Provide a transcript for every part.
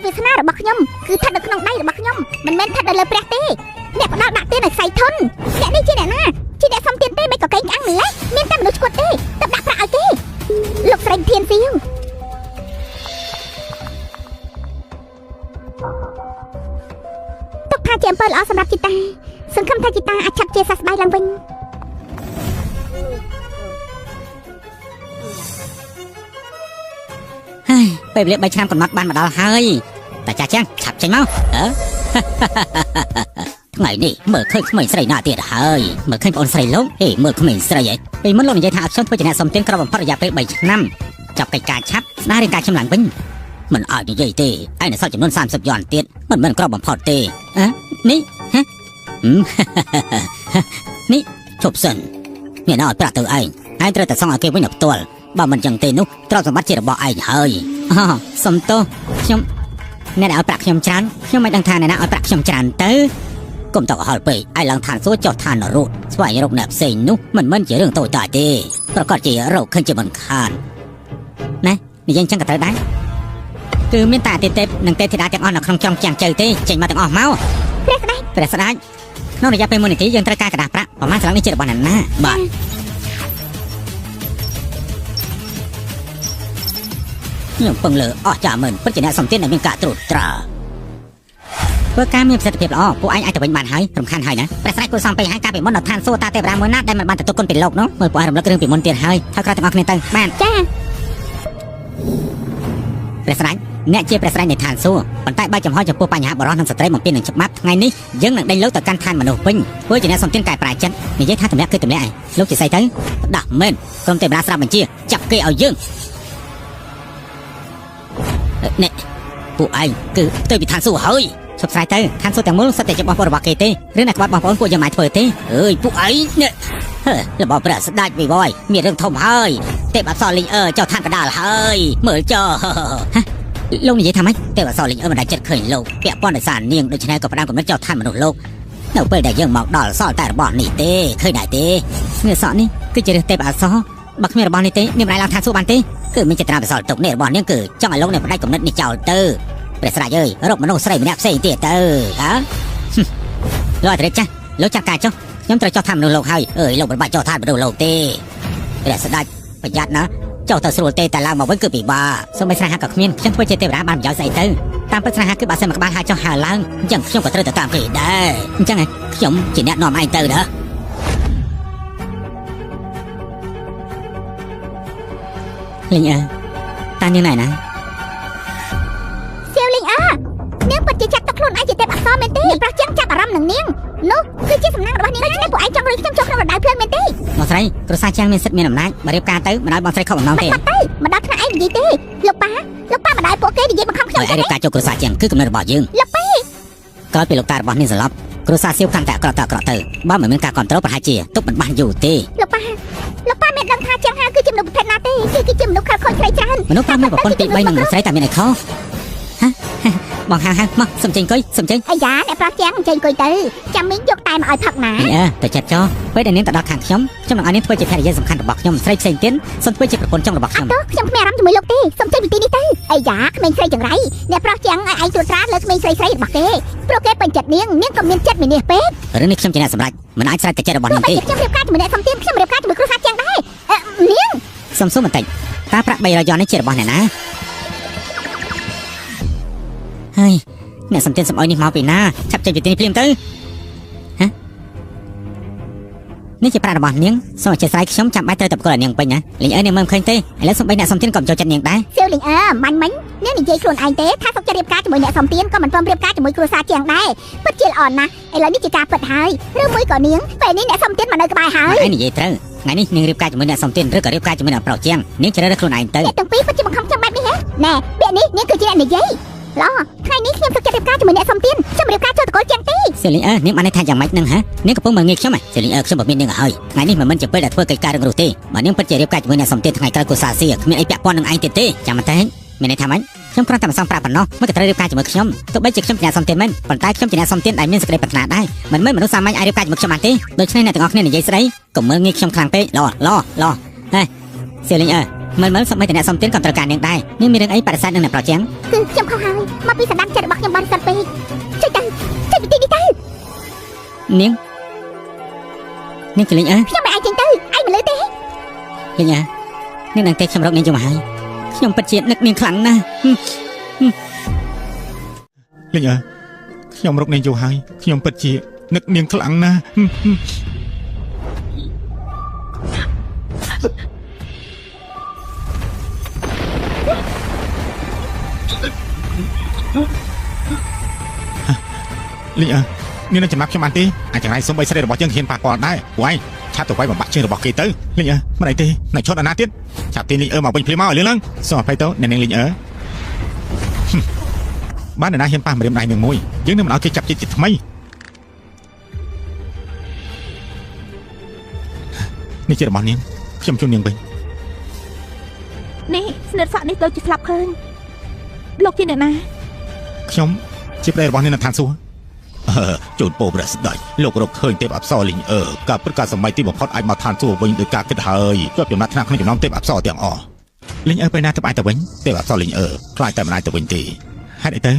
វាសនារបស់ខ្ញុំគឺស្ថិតនៅក្នុងដៃរបស់ខ្ញុំមិនមែនស្ថិតនៅលើព្រះទេអ្នកផ្ដាល់ដាក់ទានឲ្យខ្សែធនអ្នកនេះជាអ្នកណាជាអ្នកសុំទានទេមិនក៏កេងក្អាំងម្លេះមានតែមនុស្សឈួតទេទៅដាក់ប្រាក់ឲ្យគេលោកស្រីធានសៀវទុកថាជាអំពើល្អសម្រាប់ជីតាសង្ឃឹមថាជីតាអាចឆាប់ជាសះស្បើយឡើងវិញហើយពេលវេលា3ឆ្នាំកំណត់បានមកដល់ហើយតាចាស់ចាំងឆាប់ចេញមកថ្ងៃនេះមើលឃើញក្មេងស្រីណាទៀតហើយមើលឃើញបងស្រីលោកហេមើលក្មេងស្រីឯងពេលមុនលោកនិយាយថាឲ្យខ្ញុំធ្វើជាអ្នកសុំទានក្របំផុតរយៈពេល3ឆ្នាំចាប់កិច្ចការឆាប់ស្ដាររាងកាយខ្ញុំឡើងវិញមិនឲ្យនិយាយទេឯនៅសល់ចំនួន30យន់ទៀតមិនមែនក្របំផុតទេនេះនេះជប់សិនមានឲ្យប្រាក់ទៅឯងត្រូវតែសងឲ្យគេវិញដល់ផ្ទាល់បើមិនចឹងទេនោះទ្រព្យសម្បត្តិជារបស់ឯងហើយសុំទោសខ្ញុំអ្នកដែលឲ្យប្រាក់ខ្ញុំច្រើនខ្ញុំមិនដឹងថាអ្នកណាឲ្យប្រាក់ខ្ញុំច្រើនទៅកុំតកកុហលពេកឯងឡើងឋានសួគ៌ចុះឋាននរកស្វែងរកអ្នកផ្សេងនោះមិនមែនជារឿងតូចតាចទេប្រកាសជារកឃើញជាមិនខានណានិយាយចឹងក៏ត្រូវដែរគឺមានតែទេពនិងទេពធីតាទាំងអស់នៅក្នុងក្រុងជាងជើទេចេញមកទាំងអស់មកព្រះស្ដេចក្នុងរយៈពេល1នាទីយើងត្រូវការกระดาษប្រាក់ប្រមាណស្លឹកនេះជារបស់អ្នកណាបាទខ្ញុំពឹងលើអស់ចាមើលពិតជាអ្នកសំទានដែលមានការត្រួតត្រាធ្វើការមានប្រសិទ្ធភាពល្អពួកឯងអាចទៅវិញបានហើយរំខានហើយណាព្រះស្ដេចគួរសំបីហើយការពីមុនដល់ឋានសួគ៌តាទេវតាមួយណាដែលមិនបានទទួលគុណពីលោកនោះមើលពួកឯងរំលឹករឿងពីមុនទៀតហើយថើក្រោយទាំងអស់គ្នាទៅបានចាព្រះស្ដេចអ្នកជាព្រះស្ដេចនៃឋានសួគ៌ប៉ុន្តែបើចំហចំពោះបញ្ហាបរិសុទ្ធនិងស្ត្រីបំពេញនឹងច្បាប់ថ្ងៃនេះយើងនឹងដេញលោកទៅកាន់ឋានមនុស្សវិញធ្វើជាអ្នកសំទានកែប្រែចិត្តនិយាយថាតម្លាក់គឺតម្លាក់ឯងលោកជាស្អីទៅដោះមែនក្រុមទេវតាស្រាប់បញ្ជាចាប់គេឲ្យយើងនេះពួកឯងគឺទៅពីឋានសួគ៌ហើយឈប់ស្រ័យទៅឋានសួគ៌ទាំងមូលសិតតែជាបងប្អូនរបស់គេទេឬអ្នកក្បត់បងប្អូនពួកយើងមិនធ្វើទេអើយពួកឯងនេះរបស់ព្រះស្ដេចវិវ័យមានរឿងធំហើយទេពអប្សរលីងចុះឋានកដាលហើយមើលចុះលោកនិយាយថាម៉េចទេពអប្សរលីងមិនដែលចិត្តឃើញលោកពាក់ព័ន្ធដោយសារនាងដូច្នេះក៏ផ្ដាំកំណត់ចុះឋានមនុស្សលោកនៅពេលដែលយើងមកដល់សល់តែរបស់នេះទេឃើញដែរទេនេះសក់នេះគឺជារឿងទេពអប្សរបើគ្មានរបស់នេះទេនាងមិនអាចឡើងឋានសួគ៌បានទេគឺមានចេតនាបិសលទុកនេះរបស់នាងគឺចង់ឲ្យលោកនេះផ្ដាច់កំណត់នេះចោលទៅព្រះស្ដេចអើយរកមនុស្សស្រីម្នាក់ផ្សេងទៀតទៅលោកអធិរាជចាស់លោកចាប់ការចុះខ្ញុំត្រូវចុះឋានមនុស្សលោកហើយអើយលោកមិនបាច់ចុះឋានមនុស្សលោកទេព្រះស្ដេចប្រយ័ត្នណាចុះទៅស្រួលទេតែឡើងមកវិញគឺពិបាកសូម្បីស្នេហាក៏គ្មានខ្ញុំធ្វើជាទេវតាបានប្រយោជន៍ស្អីទៅតាមពិតស្នេហាគឺបើសិនមកក្បាលហើយចុះហើរឡើងអញ្ចឹងខ្ញុំក៏ត្រូវទៅតាមគេដែរអញ្ចឹងខ្ញុំជាអ្នកនាំឯងទៅណាលីងតានាងណែណាសៀវលីងនាងពិតជាចាត់ទុកខ្លួនឯងជាទេពអប្សរមែនទេប្រោះចឹងចាប់អារម្មណ៍នឹងនាងនោះគឺជាសំណាងរបស់នាងដូច្នេះពួកឯងចង់រើខ្ញុំចុះក្នុងរណ្ដៅភ្លើងមែនទេបងស្រីគ្រួសារចាំងមានសិទ្ធិមានអំណាចបើរៀបការទៅមិនឲ្យបងស្រីខកបំណងទេមិនដល់ថ្នាក់ឯងនិយាយទេលោកប៉ាមិនឲ្យពួកគេនិយាយបង្ខំខ្ញុំទេរៀបការចុះគ្រួសារចាំងគឺកំណត់របស់យើងលោកប៉ាក្រោយពីលោកតារបស់នាងសន្លប់គ្រួសារសៀវកាន់តែអាក្រក់ទៅបើមិនមានការគ្រប់គ្រងប្រហែលជាទុកមិនបានយូរទេលោកប៉ាមិនដឹងថាចាំងហាគឺជាមនុស្សប្រភេទណាទេគឺជាមនុស្សខលខូចស្រីច្រើនមនុស្សប្រុសមានប្រពន្ធពី3និងមនុស្សស្រីតែមានអីខុសបងហៅមកសុំចេញអង្គុយសុំចេញអាយ៉ាអ្នកប្រុសចាំងចេញអង្គុយទៅចាំមីងយកតែមកឲ្យផឹកណាទៅចិត្តចោពេលដែលនាងទៅដល់ខាងខ្ញុំនឹងឲ្យនាងធ្វើជាភរិយាសំខាន់របស់ខ្ញុំស្រីផ្សេងទៀតសុំធ្វើជាប្រពន្ធចុងរបស់ខ្ញុំខ្ញុំគ្មានអារម្មណ៍ជាមួយលោកទេសុំចេញពីទីនេះទៅអាយ៉ាក្មេងស្រីចង្រៃអ្នកប្រុសចាំងឲ្យឯងត្រួតត្រាលើក្មេងស្រីរបស់គេព្រោះគេពេញចិត្តនាងក៏មានចិត្តមាននេះពេករឿងនេះខ្ញុំជាអ្នកសម្រេចមិនអាចស្រេចតែចិត្តរបស់នាងទេខ្ញុំរៀបការជាមួយអ្នកសំទានខ្ញុំរៀបការជាមួយគ្រួសារចាំងដែរនាងសុំបន្តិចតើប្រាក់300យ៉ននេះជារបស់អ្នកណាហើយអ្នកសំទានសំអុយនេះមកពីណាឆាប់ចេញពីទីនេះភ្លាមទៅនេះជាប្រាក់របស់នាងសូមអធិស្ឋានខ្ញុំចាំបាច់ត្រូវតែប្រកល់នាងពេញណាលីងនាងមិនឃើញទេឥឡូវសូម្បីអ្នកសំទានក៏ចូលចិត្តនាងដែរសៀវលីងមាញ់នាងនិយាយខ្លួនឯងទេថាសុខចិត្តរៀបការជាមួយអ្នកសំទានក៏មិនព្រមរៀបការជាមួយគ្រួសារជាងដែរពិតជាល្អណាស់ឥឡូវនេះជាការពិតហើយឬមួយក៏នាងពេលនេះអ្នកសំទានមកនៅក្បែរហើយឯងនិយាយត្រូវថ្ងៃនេះនាងរៀបការជាមួយអ្នកសំទានឬក៏រៀបការជាមួយអ្នកប្រុសជាងនាងជ្រើសរើសខ្លួនឯងទៅអ្នកទាំងពីរពិតជាបង្ខំខ្ញុំបែបនេះហ៎ណែពាក្យនេះនាងគឺជាអ្នកនិយាយឡោះថ្ងៃនេះខ្ញុំសុខចិត្តរៀបការជាមួយអ្នកសំទានខ្ញុំរៀបការចូលតកូលជាងទេសៀលីងនាងបានថាយ៉ាងម៉េចនឹងហ៎នាងកំពុងមើលងាយខ្ញុំសៀលីងខ្ញុំមិនមាននាងឲ្យថ្ងៃនេះមិនមែនជាពេលដែលធ្វើកិច្ចការរឿងនោះទេបើនាងពិតជារៀបការជាមួយអ្នកសំទានថ្ងៃក្រោយគូសាស៊ីគ្មានអីពាក់ព័ន្ធនឹងឯងទៀតទេចាំតែមានន័យថាម៉េចខ្ញុំគ្រាន់តែមកសងប្រាក់ប៉ុណ្ណោះមិនក៏ត្រូវរៀបការជាមួយខ្ញុំទោះបីជាខ្ញុំជាអ្នកសំទានមែនប៉ុន្តែខ្ញុំជាអ្នកសំទានដែលមានសេចក្តីប្រាថ្នាដែរមិនមែនមនុស្សសាមញ្ញអាចរៀបការជាមួយខ្ញុំបានទេដូច្នេះអ្នកទាំងអស់គ្នានិយាយស្ដីកុំមើលងាយខ្ញុំខ្លាំងពេកឡោះហេសៀលីង មិនសម័យតែអ្នកសំទានក៏ត្រូវការនាងដែរនាងមានរឿងអីបដិសេធនឹងអ្នកប្រចាំ គឺខ្ញុំខុសហើយមកពីសណ្ដាប់ចិត្តរបស់ខ្ញុំបានសិនពេកចេញទៅចេញពីទីនេះទៅ នាងជាលេងអើ ខ្ញុំមិនអាចចេញទៅឯងមិនលឺទេ លេងអើនាងនឹងទេខ្ញុំរកនាងយូរមកហើយខ្ញុំពិតជានឹកនាងខ្លាំងណាស់ លេងអើខ្ញុំរកនាងយូរហើយខ្ញុំពិតជានឹកនាងខ្លាំងណាស់លេងអើនាងនឹងចំណាប់ខ្ញុំបានទេអាចង្រៃសុំបីស្រីរបស់យើងហ៊ានប៉ះពាល់ដែរពួកឯងឆាប់ទៅវាយបំបាក់ជើងរបស់គេទៅលេងអើមិនអីទេណៃឈុតអាណាទៀតចាប់ទីលេងអើមកវិញភ្លាមមកឲ្យលឿនឡើងសូមអភ័យទៅអ្នកនាងលេងអើបានអ្នកណាហ៊ានប៉ះម្រាមដៃនាងមួយយើងនឹងមិនឲ្យគេចាប់ជាតិថ្មីនេះជារបស់នាងខ្ញុំជូននាងវិញ នេះស្និទ្ធសក់នេះដូចជាស្លាប់ឃើញលោកជាអ្នកណា ខ្ញុំជាប្តីរបស់នាងនៅឋានសួគ៌ជូនពោព្រះស្ដេចលោករកឃើញទេពអប្សរលីងអឺការព្រឹកការសម័យទីបំផុតអាចមកឋានសួគ៌វិញដោយការគិតហើយជាប់ចំណាត់ថ្នាក់ក្នុងចំណោមទេពអប្សរទាំងអស់លីងអឺពេលណាទៅអាចទៅវិញទេពអប្សរលីងអឺខ្លាចតែមិនអាចទៅវិញទេហេតុអីទៅ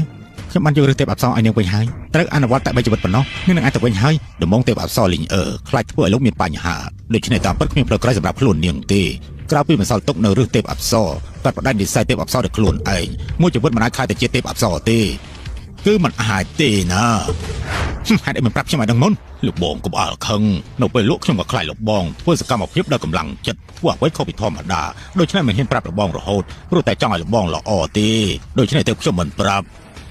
ខ្ញុំបានយករឿងទេពអប្សរឲ្យនាងវិញហើយត្រូវអនុវត្តតែ3ជីវិតប៉ុណ្ណោះនាងនឹងអាចទៅវិញហើយដំងទេពអប្សរលីងអឺខ្លាចធ្វើឲ្យលោកមានបញ្ហាដូច្នេះតាមពិតគ្មានផ្លូវក្រោយសម្រាប់ខ្លួននាងទេក្រៅពីបន្សល់ទុកនៅរឿងទេពអប្សរគាត់បដិនិស្ស័យទេពអប្សរដល់ខ្លួនឯងមួយជីវិតមិនអាចខ្លាចទៅជាទេពអប្សរទេគឺมันអាចទេណាហេតុអីមិនប្រាប់ខ្ញុំឲ្យដឹងមុនលោកបងកុំអល់ខឹងនៅពេលលោកខ្ញុំក៏ខ្លាចលោកបងធ្វើសកម្មភាពដោយកម្លាំងចិត្តធ្វើអ្វីខុសពីធម្មតាដូច្នេះមិនហ៊ានប្រាប់លោកបងរហូតព្រោះតែចង់ឲ្យលោកបងល្អទេដូច្នេះទៅខ្ញុំមិនប្រាប់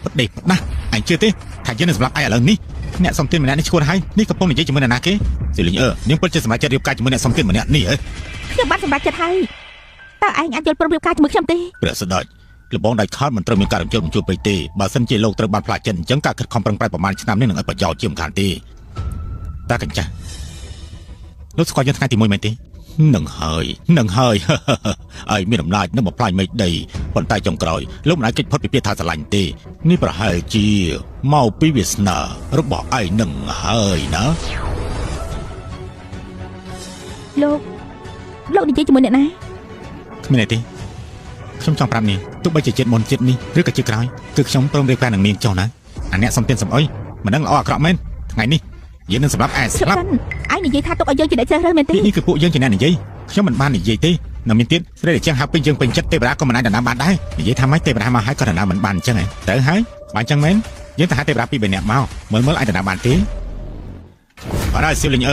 ផ្ដេសផ្ដាស់អញជឿទេថាយើងនឹងសម្រាប់ឯងឥឡូវនេះអ្នកសំទានម្នាក់នេះឈួតហើយនេះកំពុងនិយាយជាមួយអ្នកណាគេសិលីងនាងពិតជាសម្រាប់ចិត្តរៀបការជាមួយអ្នកសំទានម្នាក់នេះហ៎ ខ្ញុំបានសម្រេចចិត្តហើយតើឯងអាចយល់ព្រមរៀបការជាមួយខ្ញុំទេ ព្រះស្ដេចលោកបងដាច់ខាតមិនត្រូវមានការរំជើបពេកទេបើសិនជាលោកត្រូវបានផ្លាស់ចិត្តអញ្ចឹងការខិតខំប្រឹងប្រែងប្រហែលឆ្នាំនេះនឹងឲ្យប្រយោជន៍ជាមិនខានទេតាកញ្ចាស់លោកស្គាល់យើងថ្ងៃទី1មែនទេនឹងហើយឲ្យមានអំណាចនឹងបំផ្លាញមេឃដីប៉ុន្តែចុងក្រោយលោកមិនអាចគេចផុតពីពាក្យថាស្រឡាញ់ទេនេះប្រហែលជាមកពីវាសនារបស់ឯងនឹងហើយណា លោកនិយាយជាមួយអ្នកណា គ្មានអីទេខ្ញុំចង់ប្រាប់នាងទោះបីជាជាតិមុនជាតិនេះឬក៏ជាក្រោយគឺខ្ញុំព្រមរៀបការនឹងនាងចុះណាអាអ្នកសំទានសំអុយមិនដឹងល្អអាក្រក់មែនថ្ងៃនេះយើងនឹងសម្រាប់ឯងស្លាប់ ឯងនិយាយថាទុកឲ្យយើងជាអ្នកជ្រើសរើសមែនទេ នេះគឺពួកយើងជាអ្នកនិយាយខ្ញុំមិនបាននិយាយទេនៅមានទៀតស្រីដែលចឹងហៅពេញយើងពេញចិត្តទេវតាក៏មិនអាចដណ្ដើមបានដែរនិយាយថាម៉េចទេវតាមកហើយក៏ដណ្ដើមមិនបានអញ្ចឹងហ៎ទៅហើយបើអញ្ចឹងមែនយើងទៅហៅទេវតាពីរ3នាក់មកមើលអាចដណ្ដើមបានទេអរ៉ាស៊ីលីង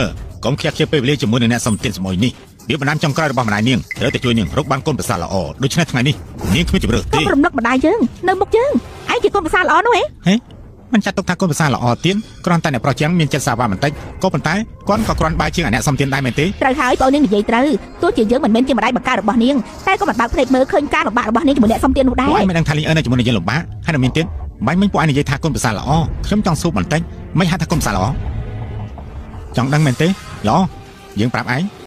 កុំខ្ជិះពេលវេលាជាមួយនឹងអ្នកសំទានសំអុយនេះវាបណ្ដាំចុងក្រោយរបស់ម្ដាយនាងត្រូវតែជួយនាងរកបានកូនប្រសាល្អដូច្នេះថ្ងៃនេះនាងគ្មានជម្រើសទេ កុំរំលឹកម្ដាយយើងនៅមុខយើងឯងជាកូនប្រសាល្អនោះហ៎ មិនចាត់ទុកថាកូនប្រសាល្អទៀតគ្រាន់តែអ្នកប្រុសជាងមានចិត្តសាវ៉ាបន្តិចក៏ប៉ុន្តែគាត់ក៏គ្រាន់បែរជាងអ្នកសំទានដែរមែនទេ ត្រូវហើយបងនាងនិយាយត្រូវទោះជាយើងមិនមែនជាម្ដាយបង្ការរបស់នាងតែក៏មិនបើកភ្នែកមើលឃើញការលំបាករបស់នាងជាមួយអ្នកសំទាននោះដែរ ពួកឯងមិនដឹងថាលីងនៅជាមួយនឹងយើងលំបាកហើយនៅមានទៀតបាញ់មិញពួកឯងនិយាយថាកូនប្រសាល្អខ្ញុំចង់សួរបន្តិចមិនហៅថាកូនប្រសាល្អចង់ដឹងមែនទេល្អយើងប្រាប់ឯង